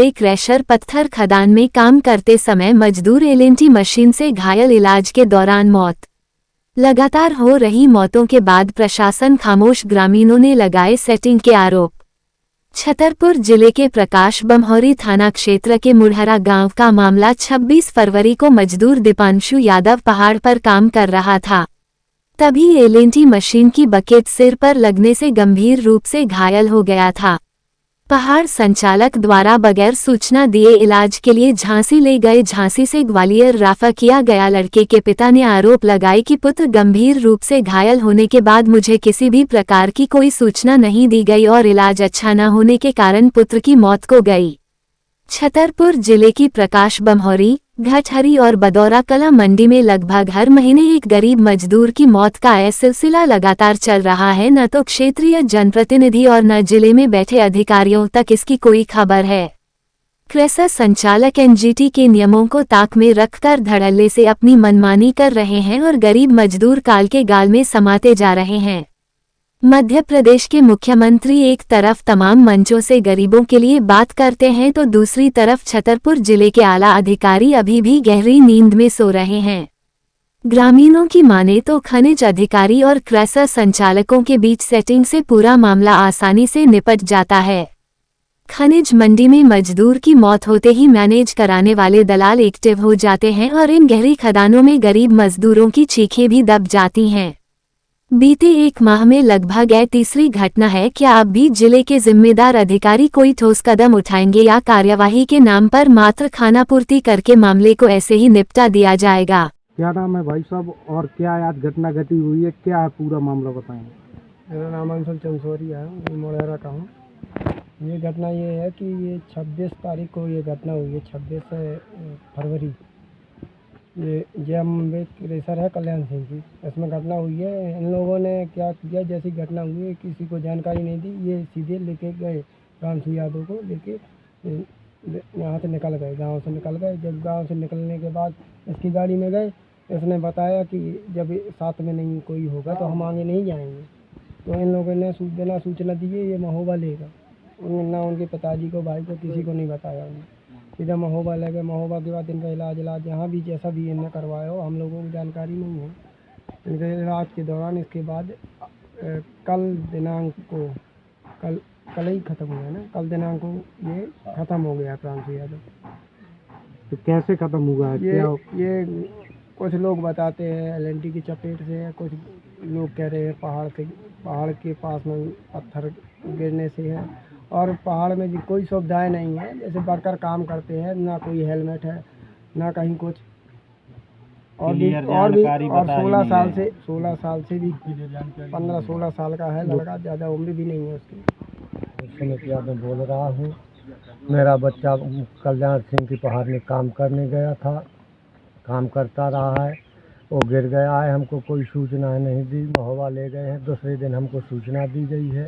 Bombay crasher पत्थर खदान में काम करते समय मजदूर एलएनटी मशीन से घायल, इलाज के दौरान मौत। लगातार हो रही मौतों के बाद प्रशासन खामोश, ग्रामीणों ने लगाए सेटिंग के आरोप। छतरपुर जिले के प्रकाश बमहौरी थाना क्षेत्र के मुढ़हरा गांव का मामला 26 फरवरी को मजदूर दीपांशु यादव पहाड़ पर काम कर रहा था। तभी एलएनटी मशीन की बकेट सिर पर लगने से गंभीर रूप से घायल हो गया था। पहाड़ संचालक द्वारा बगैर सूचना दिए इलाज के लिए झांसी ले गए। झांसी से ग्वालियर रेफर किया गया। लड़के के पिता ने आरोप लगाए कि पुत्र गंभीर रूप से घायल होने के बाद मुझे किसी भी प्रकार की कोई सूचना नहीं दी गई और इलाज अच्छा न होने के कारण पुत्र की मौत हो गई। छतरपुर जिले की प्रकाश बमहौरी, घटहरी और बदौरा कला मंडी में लगभग हर महीने एक गरीब मजदूर की मौत का यह सिलसिला लगातार चल रहा है। न तो क्षेत्रीय जनप्रतिनिधि और न जिले में बैठे अधिकारियों तक इसकी कोई खबर है। क्रैशर संचालक एनजीटी के नियमों को ताक में रखकर धड़ल्ले से अपनी मनमानी कर रहे हैं और गरीब मजदूर काल के गाल में समाते जा रहे हैं। मध्य प्रदेश के मुख्यमंत्री एक तरफ तमाम मंचों से गरीबों के लिए बात करते हैं तो दूसरी तरफ छतरपुर जिले के आला अधिकारी अभी भी गहरी नींद में सो रहे हैं। ग्रामीणों की माने तो खनिज अधिकारी और क्रैशर संचालकों के बीच सेटिंग से पूरा मामला आसानी से निपट जाता है। खनिज मंडी में मजदूर की मौत होते ही मैनेज कराने वाले दलाल एक्टिव हो जाते हैं और इन गहरी खदानों में गरीब मजदूरों की चीखें भी दब जाती हैं। बीते एक माह में लगभग यह तीसरी घटना है। क्या अब भी जिले के जिम्मेदार अधिकारी कोई ठोस कदम उठाएंगे या कार्यवाही के नाम पर मात्र खानापूर्ति करके मामले को ऐसे ही निपटा दिया जाएगा? क्या नाम है भाई साहब और क्या आज घटना घटी हुई है, क्या है पूरा मामला बताएं। मेरा नाम अंशुल चंसोरिया है, मैं मुढ़हरा का हूँ। ये घटना ये है कि ये 26 तारीख को ये घटना हुई है, 26 फरवरी। ये बॉम्बे क्रैशर है कल्याण सिंह की, इसमें घटना हुई है। इन लोगों ने क्या किया, जैसी घटना हुई है किसी को जानकारी नहीं दी, ये सीधे लेके गए दीपांशु यादव को लेके यहाँ से निकल गए, गांव से निकल गए। जब गांव से निकलने के बाद इसकी गाड़ी में गए, इसने बताया कि जब साथ में नहीं कोई होगा तो हम आगे नहीं जाएंगे। तो इन लोगों ने बिना सूचना दिए ये महोबा लेगा, ना उनके पिताजी को, भाई को, किसी को नहीं बताया उन्हें। सीधा महोबा ले गए। महोबा के बाद इनका इलाज यहाँ भी जैसा भी इन्हें करवाया हो, हम लोगों को जानकारी नहीं है। इनके इलाज के दौरान इसके बाद कल दिनांक को कल ही ख़त्म हुआ है ना, कल दिनांक को ये ख़त्म हो गया प्रांशु यादव। तो कैसे खत्म हुआ है? ये कुछ लोग बताते हैं एलएनटी की चपेट से है, कुछ लोग कह रहे हैं पहाड़ के पास में पत्थर गिरने से है, और पहाड़ में कोई सुविधाएं नहीं है। जैसे वर्कर काम करते हैं, ना कोई हेलमेट है, ना कहीं कुछ। और 16 साल से भी 15-16 साल का है लड़का, ज़्यादा उम्र भी नहीं है उसकी। मैं बोल रहा हूँ, मेरा बच्चा कल्याण सिंह की पहाड़ में काम करने गया था, काम करता रहा है, वो गिर गया है। हमको कोई सूचना नहीं दी, महोबा ले गए हैं। दूसरे दिन हमको सूचना दी गई है,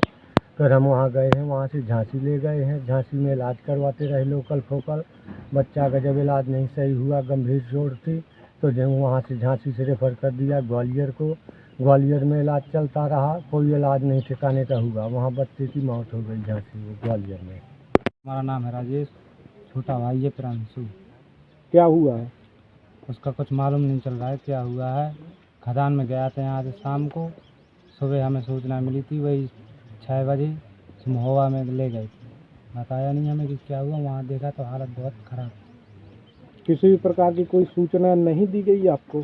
फिर हम वहाँ गए हैं, वहाँ से झांसी ले गए हैं। झांसी में इलाज करवाते रहे लोकल फोकल। बच्चा का जब इलाज नहीं सही हुआ, गंभीर चोट थी, तो जब वहाँ से झांसी से रेफ़र कर दिया ग्वालियर को। ग्वालियर में इलाज चलता रहा, कोई इलाज नहीं ठिकाने का हुआ, वहाँ बच्चे की मौत हो गई झांसी में, ग्वालियर में। हमारा नाम है राजेश, छोटा भाई है प्रांशु। क्या हुआ है? उसका कुछ मालूम नहीं चल रहा है क्या हुआ है। खदान में गया था आज शाम को, सुबह हमें सूचना मिली थी, वही 6 बजे महोबा में ले गए थे। बताया नहीं हमें कि क्या हुआ, वहाँ देखा तो हालत बहुत ख़राब। किसी भी प्रकार की कोई सूचना नहीं दी गई आपको?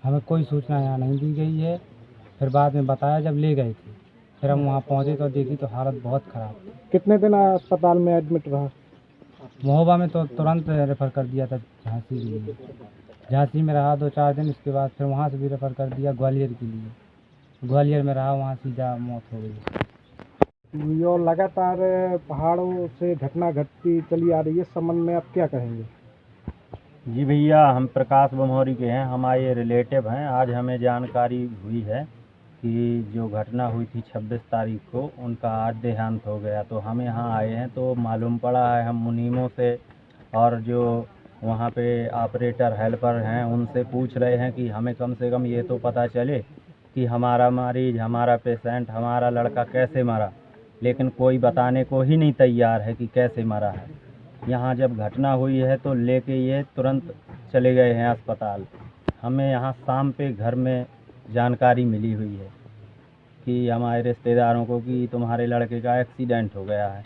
हमें कोई सूचना यहाँ नहीं दी गई है। फिर बाद में बताया जब ले गए थे, फिर हम वहाँ पहुँचे तो देखी तो हालत बहुत ख़राब थी। कितने दिन अस्पताल में एडमिट रहा? महोबा में तो तुरंत रेफ़र कर दिया था झांसी के लिए। झांसी में रहा 2-4 दिन, इसके बाद फिर वहाँ से भी रेफ़र कर दिया ग्वालियर के लिए। ग्वालियर में रहा, वहाँ सीधा मौत हो गई। और लगातार पहाड़ों से घटना घटती चली आ रही है, इस संबंध में आप क्या कहेंगे? जी भैया, हम प्रकाश बमहौरी के हैं, हमारे रिलेटिव हैं। आज हमें जानकारी हुई है कि जो घटना हुई थी 26 तारीख को, उनका आज देहांत हो गया। तो हम यहाँ आए हैं तो मालूम पड़ा है, हम मुनीमों से और जो वहाँ पे ऑपरेटर हेल्पर हैं उनसे पूछ रहे हैं कि हमें कम से कम ये तो पता चले कि हमारा मरीज, हमारा पेशेंट, हमारा लड़का कैसे मरा। लेकिन कोई बताने को ही नहीं तैयार है कि कैसे मरा है। यहाँ जब घटना हुई है तो लेके ये तुरंत चले गए हैं अस्पताल। हमें यहाँ शाम पे घर में जानकारी मिली हुई है कि हमारे रिश्तेदारों को कि तुम्हारे लड़के का एक्सीडेंट हो गया है,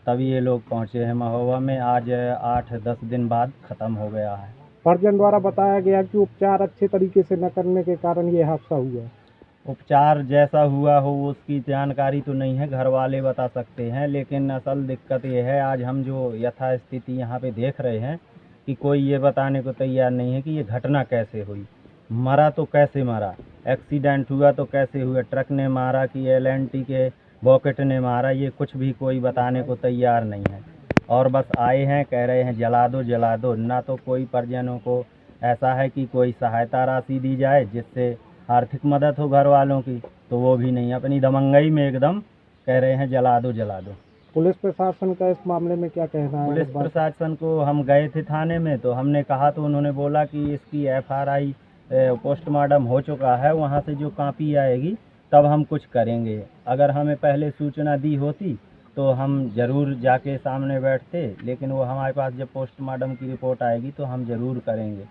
तभी ये लोग पहुँचे हैं महोबा में। आज 8-10 दिन बाद ख़त्म हो गया है। परिजन द्वारा बताया गया कि उपचार अच्छे तरीके से न करने के कारण ये हादसा हुआ। उपचार जैसा हुआ हो उसकी जानकारी तो नहीं है, घर वाले बता सकते हैं, लेकिन असल दिक्कत ये है आज हम जो यथास्थिति यहाँ पे देख रहे हैं कि कोई ये बताने को तैयार नहीं है कि ये घटना कैसे हुई, मरा तो कैसे मरा, एक्सीडेंट हुआ तो कैसे हुआ, ट्रक ने मारा कि LNT के बॉकेट ने मारा, ये कुछ भी कोई बताने को तैयार नहीं है। और बस आए हैं, कह रहे हैं जला दो जला दो। ना तो कोई परिजनों को ऐसा है कि कोई सहायता राशि दी जाए जिससे आर्थिक मदद हो घर वालों की, तो वो भी नहीं। अपनी दमंगई में एकदम कह रहे हैं जला दो जला दो। पुलिस प्रशासन का इस मामले में क्या कहना है? पुलिस प्रशासन को हम गए थे थाने में, तो हमने कहा तो उन्होंने बोला कि इसकी FRI पोस्टमार्टम हो चुका है, वहाँ से जो कॉपी आएगी तब हम कुछ करेंगे। अगर हमें पहले सूचना दी होती तो हम ज़रूर जाके सामने बैठते, लेकिन वो हमारे पास जब पोस्टमार्टम की रिपोर्ट आएगी तो हम ज़रूर करेंगे।